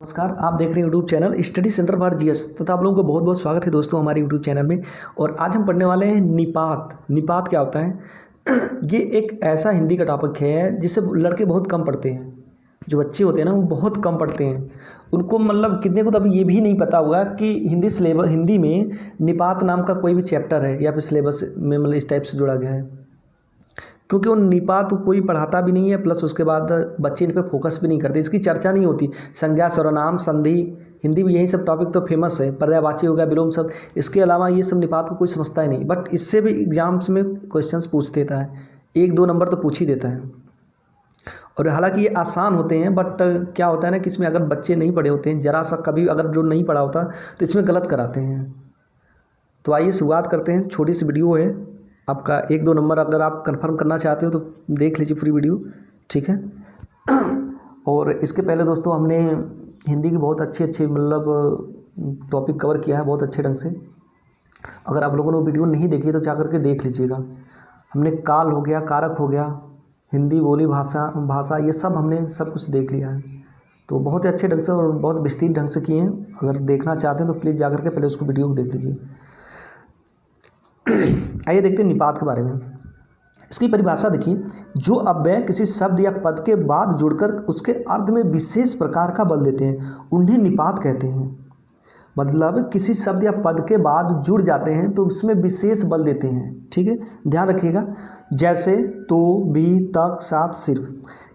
नमस्कार, आप देख रहे हैं YouTube channel study centre for GS तथा आप लोगों को बहुत बहुत स्वागत है दोस्तों हमारे यूट्यूब चैनल में। और आज हम पढ़ने वाले हैं निपात। निपात क्या होता है? ये एक ऐसा हिंदी का टॉपिक है जिसे लड़के बहुत कम पढ़ते हैं। जो बच्चे होते हैं ना वो बहुत कम पढ़ते हैं। उनको मतलब कितने को तो अभी ये भी नहीं पता होगा कि हिंदी में निपात नाम का कोई भी चैप्टर है या फिर सिलेबस में मतलब इस टाइप से जोड़ा गया है, क्योंकि वो निपात कोई पढ़ाता भी नहीं है। प्लस उसके बाद बच्चे इन पे फोकस भी नहीं करते, इसकी चर्चा नहीं होती। संज्ञा, सर्वनाम, संधि, हिंदी में यही सब टॉपिक तो फेमस है। पर्यायवाची हो गया, विलोम शब्द, इसके अलावा ये सब निपात को कोई समझता ही नहीं। बट इससे भी एग्जाम्स में क्वेश्चंस पूछ देता है, 1-2 नंबर तो पूछ ही देता है। और हालांकि ये आसान होते हैं, बट क्या होता है ना कि इसमें अगर बच्चे नहीं पढ़े होते हैं, ज़रा सा कभी अगर जो नहीं पढ़ा होता तो इसमें गलत कराते हैं। तो आइए शुरुआत करते हैं। छोटी सी वीडियो है, आपका 1-2 नंबर अगर आप कंफर्म करना चाहते हो तो देख लीजिए पूरी वीडियो, ठीक है। और इसके पहले दोस्तों हमने हिंदी की बहुत अच्छे मतलब टॉपिक कवर किया है बहुत अच्छे ढंग से। अगर आप लोगों ने वो वीडियो नहीं देखी तो जा करके देख लीजिएगा। हमने काल हो गया, कारक हो गया, हिंदी बोली भाषा ये सब हमने सब कुछ देख लिया है। तो बहुत ही अच्छे ढंग से और बहुत विस्तृत ढंग से किए हैं। अगर देखना चाहते हैं तो प्लीज़ जा करके पहले उसको वीडियो को देख लीजिए। आइए देखते हैं निपात के बारे में। इसकी परिभाषा देखिए, जो अव्यय किसी शब्द या पद के बाद जुड़कर उसके अर्थ में विशेष प्रकार का बल देते हैं उन्हें निपात कहते हैं। मतलब किसी शब्द या पद के बाद जुड़ जाते हैं तो उसमें विशेष बल देते हैं, ठीक है, ध्यान रखिएगा। जैसे तो, भी, तक, साथ, सिर्फ,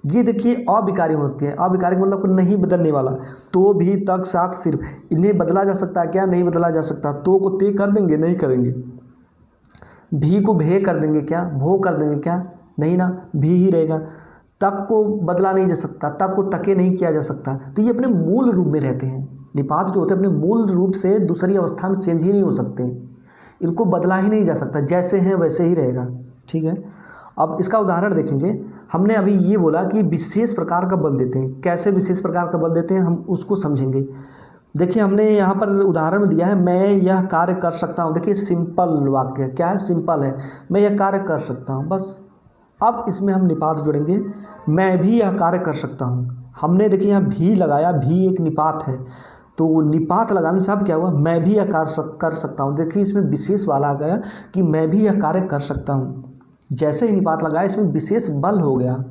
ये देखिए अविकारी होते हैं। अविकारी मतलब नहीं बदलने वाला। तो, भी, तक, साथ, सिर्फ, इन्हें बदला जा सकता है क्या? नहीं बदला जा सकता। तो को ते कर देंगे? नहीं करेंगे। भी को भे कर देंगे क्या? भो कर देंगे क्या? नहीं ना, भी ही रहेगा। तक को बदला नहीं जा सकता, तक को तके नहीं किया जा सकता। तो ये अपने मूल रूप में रहते हैं। निपात जो होते हैं अपने मूल रूप से दूसरी अवस्था में चेंज ही नहीं हो सकते, इनको बदला ही नहीं जा सकता, जैसे हैं वैसे ही रहेगा, ठीक है। अब इसका उदाहरण देखेंगे। हमने अभी ये बोला कि विशेष प्रकार का बल देते हैं। कैसे विशेष प्रकार का बल देते हैं हम उसको समझेंगे। देखिए हमने यहाँ पर उदाहरण में दिया है, मैं यह कार्य कर सकता हूँ। देखिए सिंपल वाक्य क्या है? सिंपल है, मैं यह कार्य कर सकता हूँ, बस। अब इसमें हम निपात जोड़ेंगे, मैं भी यह कार्य कर सकता हूँ। हमने देखिए यहाँ भी लगाया, भी एक निपात है। तो निपात लगाने से अब क्या हुआ? मैं भी यह कार्य कर सकता हूँ। देखिए इसमें विशेष वाला आ गया कि मैं भी यह कार्य कर सकता हूँ। जैसे ही निपात लगाया इसमें विशेष बल हो गया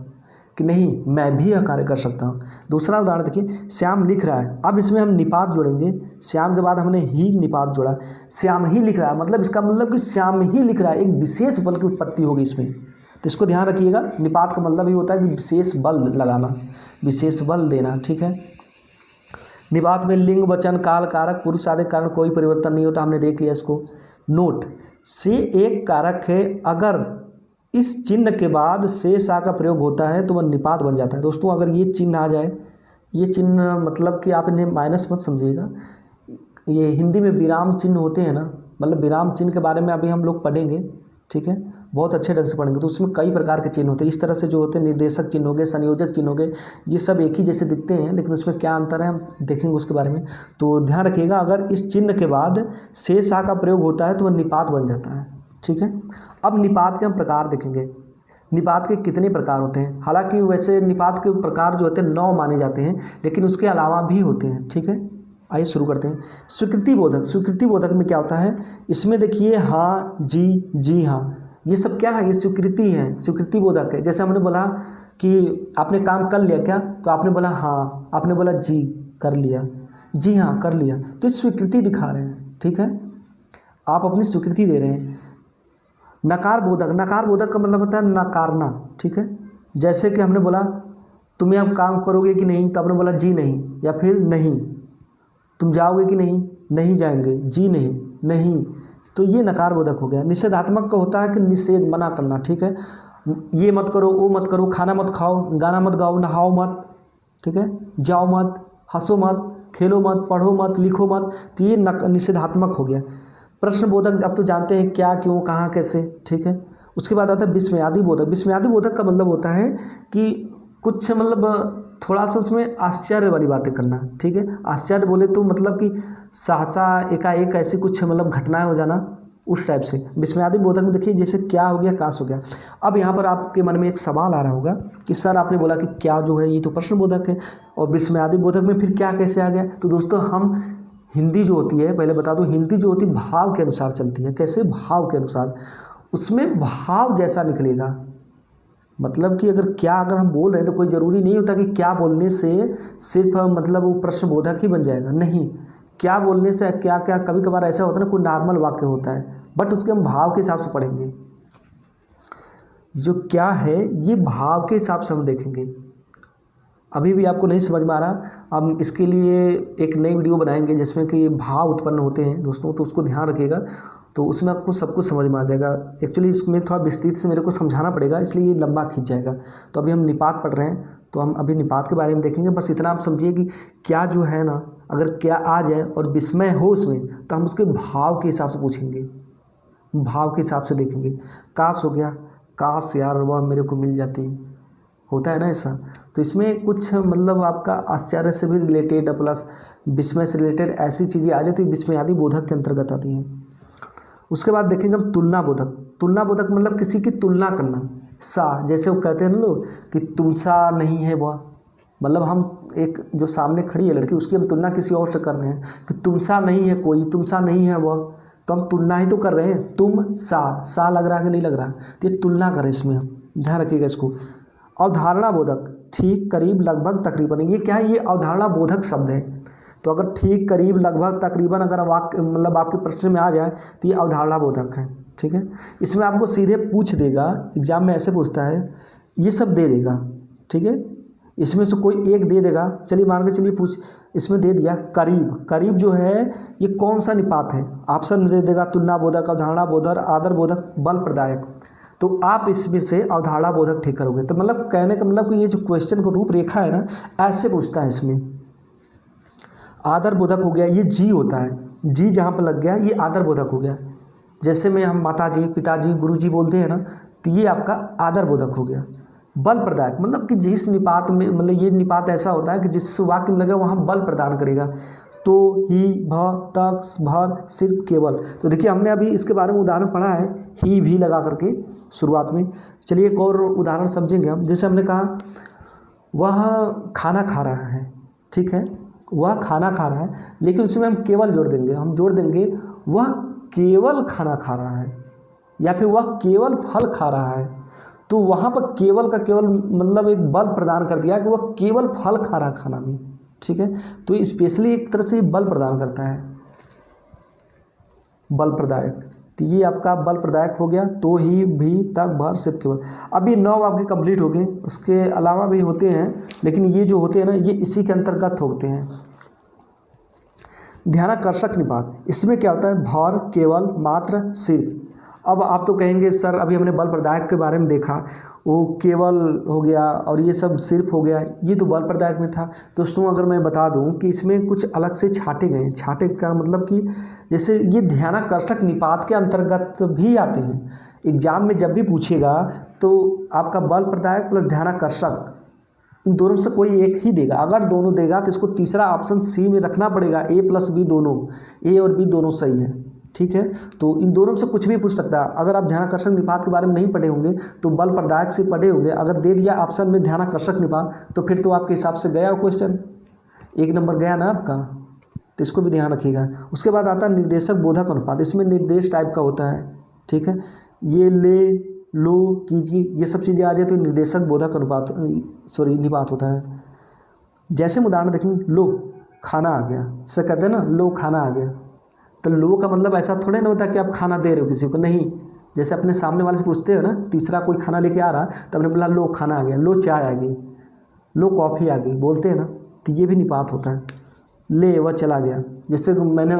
कि नहीं, मैं भी यह कार्य कर सकता हूँ। दूसरा उदाहरण देखिए, श्याम लिख रहा है। अब इसमें हम निपात जोड़ेंगे। श्याम के बाद हमने ही निपात जोड़ा, श्याम ही लिख रहा है। मतलब इसका मतलब कि श्याम ही लिख रहा है, एक विशेष बल की उत्पत्ति होगी इसमें। तो इसको ध्यान रखिएगा। निपात का मतलब ये होता है कि विशेष बल लगाना, विशेष बल देना, ठीक है। निपात में लिंग, वचन, काल, कारक, पुरुष आदि कारण कोई परिवर्तन नहीं होता, हमने देख लिया इसको। नोट से एक कारक है, अगर इस चिन्ह के बाद से सा का प्रयोग होता है तो वह निपात बन जाता है। दोस्तों अगर ये चिन्ह आ जाए, ये चिन्ह मतलब कि आप इन्हें माइनस मत समझिएगा। ये हिंदी में विराम चिन्ह होते हैं ना, मतलब विराम चिन्ह के बारे में अभी हम लोग पढ़ेंगे, ठीक है, बहुत अच्छे ढंग से पढ़ेंगे। तो उसमें कई प्रकार के चिन्ह होते हैं। इस तरह से जो होते हैं निर्देशक चिन्ह हो गए, संयोजक चिन्ह हो गए, ये सब एक ही जैसे दिखते हैं, लेकिन उसमें क्या अंतर है हम देखेंगे उसके बारे में। तो ध्यान रखिएगा, अगर इस चिन्ह के बाद से सा का प्रयोग होता है तो वह निपात बन जाता है, ठीक है। अब निपात के हम प्रकार देखेंगे। निपात के कितने प्रकार होते हैं? हालांकि वैसे निपात के प्रकार जो होते हैं 9 माने जाते हैं, लेकिन उसके अलावा भी होते हैं, ठीक है। आइए शुरू करते हैं। स्वीकृति बोधक। स्वीकृति बोधक में क्या होता है? इसमें देखिए हाँ, जी, जी हाँ, ये सब क्या है? ये स्वीकृति है, स्वीकृति बोधक है। जैसे हमने बोला कि आपने काम कर लिया क्या, तो आपने बोला हाँ, आपने बोला जी कर लिया, जी हाँ कर लिया, तो ये स्वीकृति दिखा रहे हैं, ठीक है, आप अपनी स्वीकृति दे रहे हैं। नकार बोधक। नकार बोधक का मतलब होता है नकारना, ठीक है। जैसे कि हमने बोला तुम्हें अब काम करोगे कि नहीं, तो आपने बोला जी नहीं, या फिर नहीं। तुम जाओगे कि नहीं, नहीं जाएंगे, जी नहीं, नहीं। तो ये नकार बोधक हो गया। निषेधात्मक का होता है कि निषेध, मना करना, ठीक है। ये मत करो, वो मत करो, खाना मत खाओ, गाना मत गाओ, नहाओ मत, ठीक है, जाओ मत, हंसो मत, खेलो मत, पढ़ो मत, लिखो मत। तो ये निषेधात्मक हो गया। प्रश्न बोधक अब तो जानते हैं, क्या, क्यों, कहाँ, कैसे, ठीक है। उसके बाद आता है विस्मयादि बोधक। विस्मयादि बोधक का मतलब होता है कि कुछ मतलब थोड़ा सा उसमें आश्चर्य वाली बातें करना, ठीक है। आश्चर्य बोले तो मतलब कि सहसा एकाएक ऐसी कुछ मतलब घटनाएं हो जाना, उस टाइप से। विस्मयादि बोधक में देखिए जैसे क्या हो गया, काश हो गया। अब यहाँ पर आपके मन में एक सवाल आ रहा होगा कि सर आपने बोला कि क्या जो है ये तो प्रश्न बोधक है, और विस्मयादि बोधक में फिर क्या कैसे आ गया। तो दोस्तों हम हिंदी जो होती है, पहले बता दूं, हिंदी जो होती है भाव के अनुसार चलती है। कैसे? भाव के अनुसार, उसमें भाव जैसा निकलेगा। मतलब कि अगर हम बोल रहे हैं तो कोई ज़रूरी नहीं होता कि क्या बोलने से सिर्फ मतलब वो प्रश्नबोधक ही बन जाएगा, नहीं। क्या बोलने से क्या क्या, कभी कभार ऐसा होता है ना, कोई नॉर्मल वाक्य होता है बट उसके हम भाव के हिसाब से पढ़ेंगे। जो क्या है ये भाव के हिसाब से हम देखेंगे। अभी भी आपको नहीं समझ में आ रहा, हम इसके लिए एक नई वीडियो बनाएंगे जिसमें कि भाव उत्पन्न होते हैं दोस्तों, तो उसको ध्यान रखिएगा, तो उसमें आपको सब कुछ समझ में आ जाएगा। एक्चुअली इसमें थोड़ा विस्तृत से मेरे को समझाना पड़ेगा, इसलिए ये लंबा खींच जाएगा। तो अभी हम निपात पढ़ रहे हैं, तो हम अभी निपात के बारे में देखेंगे। बस इतना आप समझिए कि क्या जो है ना, अगर क्या आ जाए और विस्मय हो उसमें, तो हम उसके भाव के हिसाब से पूछेंगे, भाव के हिसाब से देखेंगे। काश हो गया, काश यार वह मेरे को मिल जाती, होता है ना ऐसा। तो इसमें कुछ मतलब आपका आश्चर्य से भी रिलेटेड प्लस विस्मय से रिलेटेड ऐसी चीज़ें आ जाती है, विस्मयादि बोधक के अंतर्गत आती हैं। उसके बाद देखेंगे हम तुलना बोधक। तुलना बोधक मतलब किसी की तुलना करना। सा, जैसे वो कहते हैं ना लोग कि तुम सा नहीं है वह, मतलब हम एक जो सामने खड़ी है लड़की, उसकी हम तुलना किसी और से कर रहे हैं कि तुम सा नहीं है कोई, तुम सा नहीं है वह, तो हम तुलना ही तो कर रहे हैं। तुम सा लग रहा है कि नहीं लग रहा, तो ये तुलना करें, इसमें हम ध्यान रखिएगा इसको। अवधारणा बोधक, ठीक, करीब, लगभग, तकरीबन, ये क्या है? ये अवधारणा बोधक शब्द है। तो अगर ठीक, करीब, लगभग, तकरीबन अगर वाक्य मतलब आपके प्रश्न में आ जाए तो ये अवधारणा बोधक है। ठीक है, इसमें आपको सीधे पूछ देगा, एग्जाम में ऐसे पूछता है, ये सब दे देगा। ठीक है, इसमें से कोई एक दे देगा, चलिए मान के चलिए पूछ, इसमें दे दिया करीब। करीब जो है ये कौन सा निपात है? ऑप्शन दे देगा, तुलना बोधक, अवधारणा बोधक, आदर बोधक, बल प्रदायक। तो आप इसमें से अवधारणा बोधक ठीक करोगे। तो मतलब कहने का मतलब कि ये जो क्वेश्चन को रूपरेखा है ना, ऐसे पूछता है। इसमें आदर बोधक हो गया, ये जी होता है, जी जहाँ पर लग गया ये आदर बोधक हो गया। जैसे में हम माताजी, पिताजी, गुरुजी बोलते हैं ना, तो ये आपका आदर बोधक हो गया। बल प्रदायक मतलब कि जिस निपात में, मतलब ये निपात ऐसा होता है कि जिस वाक्य में लगे वहाँ बल प्रदान करेगा। तो, ही, भ, तक, भर, सिर्फ, केवल। तो देखिए हमने अभी इसके बारे में उदाहरण पढ़ा है, ही भी लगा करके शुरुआत में। चलिए एक और उदाहरण समझेंगे हम। जैसे हमने कहा वह खाना खा रहा है, ठीक है, वह खाना खा रहा है, लेकिन उसमें हम केवल जोड़ देंगे, हम जोड़ देंगे वह केवल खाना खा रहा है, या फिर वह केवल फल खा रहा है। तो वहाँ पर केवल का केवल मतलब एक बल प्रदान कर दिया कि वह केवल फल खा रहा है खाना में। ठीक है, तो ये स्पेशली एक तरह से बल प्रदान करता है, बल प्रदायक। तो ये आपका बल प्रदायक हो गया। तो, ही, भी, तक, भर, सिर्फ, केवल। अब ये 9 आपके कंप्लीट हो गए। उसके अलावा भी होते हैं, लेकिन ये जो होते हैं ना, ये इसी के अंतर्गत होते हैं। ध्यानाकर्षक निपात, इसमें क्या होता है? भर, केवल, मात्र, सिर्फ। अब आप तो कहेंगे सर अभी हमने बल प्रदायक के बारे में देखा, वो केवल हो गया और ये सब सिर्फ हो गया, ये तो बल प्रदायक में था। दोस्तों अगर मैं बता दूं कि इसमें कुछ अलग से छाटे गए, छाटे का मतलब कि जैसे ये ध्यानाकर्षक निपात के अंतर्गत भी आते हैं। एग्जाम में जब भी पूछेगा तो आपका बल प्रदायक प्लस ध्यानाकर्षक, इन दोनों से कोई एक ही देगा। अगर दोनों देगा तो इसको तीसरा ऑप्शन सी में रखना पड़ेगा, ए प्लस बी दोनों, ए और बी दोनों सही है। ठीक है, तो इन दोनों से कुछ भी पूछ सकता है। अगर आप ध्यानाकर्षक निपात के बारे में नहीं पढ़े होंगे तो बल प्रदायक से पढ़े होंगे, अगर दे दिया ऑप्शन में ध्यानाकर्षक निपात तो फिर तो आपके हिसाब से गया क्वेश्चन, 1 नंबर गया ना आपका। तो इसको भी ध्यान रखिएगा। उसके बाद आता है निर्देशक बोधक अनुपात, इसमें निर्देश टाइप का होता है। ठीक है, ये ले, लो, कीजिए, ये सब चीज़ें आ जाए तो निर्देशक बोधक अनुपात निपात होता है। जैसे उदाहरण देखेंगे, लो खाना आ गया, से कहते हैं ना लो खाना आ गया। तो लो का मतलब ऐसा थोड़े ना होता कि आप खाना दे रहे हो किसी को, नहीं। जैसे अपने सामने वाले से पूछते हो ना, तीसरा कोई खाना लेके आ रहा तो हमने बोला लो खाना आ गया, लो चाय आ गई, लो कॉफ़ी आ गई, बोलते हैं ना, तो ये भी निपात होता है। ले, वह चला गया। जैसे मैंने,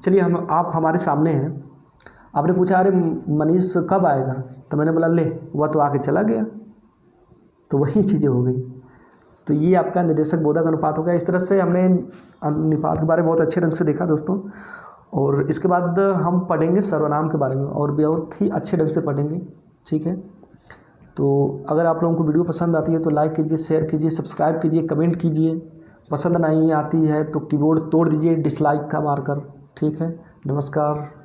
चलिए आप हमारे सामने हैं, आपने पूछा अरे मनीष कब आएगा, तो मैंने बोला ले, वह तो आके चला गया, तो वही चीज़ें हो गई। तो ये आपका निर्देशक बोधक अनुपात हो गया। इस तरह से हमने निपात के बारे में बहुत अच्छे ढंग से देखा दोस्तों। और इसके बाद हम पढ़ेंगे सर्वनाम के बारे में, और बहुत ही अच्छे ढंग से पढ़ेंगे। ठीक है, तो अगर आप लोगों को वीडियो पसंद आती है तो लाइक कीजिए, शेयर कीजिए, सब्सक्राइब कीजिए, कमेंट कीजिए। पसंद नहीं आती है तो कीबोर्ड तोड़ दीजिए डिसलाइक का मारकर। ठीक है, नमस्कार।